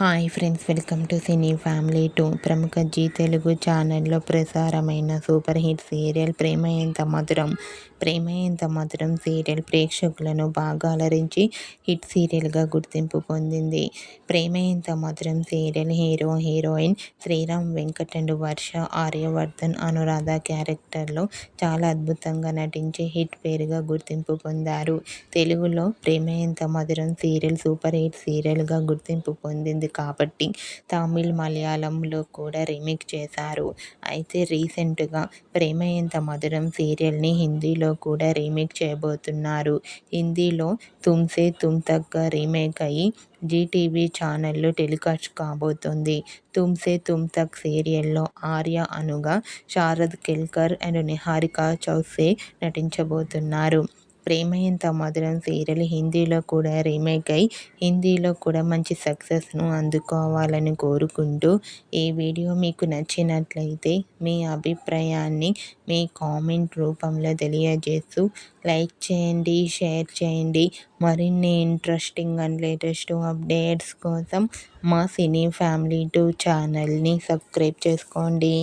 Hi friends, welcome to cine family 2. ప్రముఖ G Telugu ఛానల్లో ప్రసారమైన సూపర్ హిట్ సీరియల్ ప్రేమ ఎంత మధురం. ప్రేమ ఎంత మధురం సీరియల్ ప్రేక్షకులను బాగా అలరించి హిట్ సీరియల్గా గుర్తింపు పొందింది. Prema Entha Madhuram serial hero heroine Sriram Venkat and Varsha, Aryavardhan, Anuradha క్యారెక్టర్లో చాలా అద్భుతంగా నటించి హిట్ పేరుగా గుర్తింపు పొందారు. తెలుగులో ప్రేమ Entha Madhuram serial super hit సీరియల్గా గుర్తింపు పొందింది కాబట్టి తమిళ్, మలయాళంలో కూడా రీమేక్ చేశారు. అయితే రీసెంట్గా ప్రేమ ఎంత మధురం సీరియల్ని హిందీలో కూడా రీమేక్ చేయబోతున్నారు. హిందీలో తుమ్సే తుమ్ తక్గా రీమేక్ అయ్యి జీటీవీ ఛానల్లో టెలికాస్ట్ కాబోతోంది. తుమ్సే తుమ్ తక్ సీరియల్లో Arya అనుగా Sharad Kelkar and Niharika చౌసే నటించబోతున్నారు. Prema Entha Madhuram serial హిందీలో కూడా రీమేక్ అయి హిందీలో కూడా మంచి సక్సెస్ను అందుకోవాలని కోరుకుంటూ, ఈ వీడియో మీకు నచ్చినట్లయితే మీ అభిప్రాయాన్ని మీ కామెంట్ రూపంలో తెలియజేస్తూ లైక్ చేయండి, షేర్ చేయండి. మరిన్ని ఇంట్రెస్టింగ్ అండ్ లేటెస్ట్ అప్డేట్స్ కోసం మా సినీ ఫ్యామిలీ 2 ఛానల్ని సబ్స్క్రైబ్ చేసుకోండి.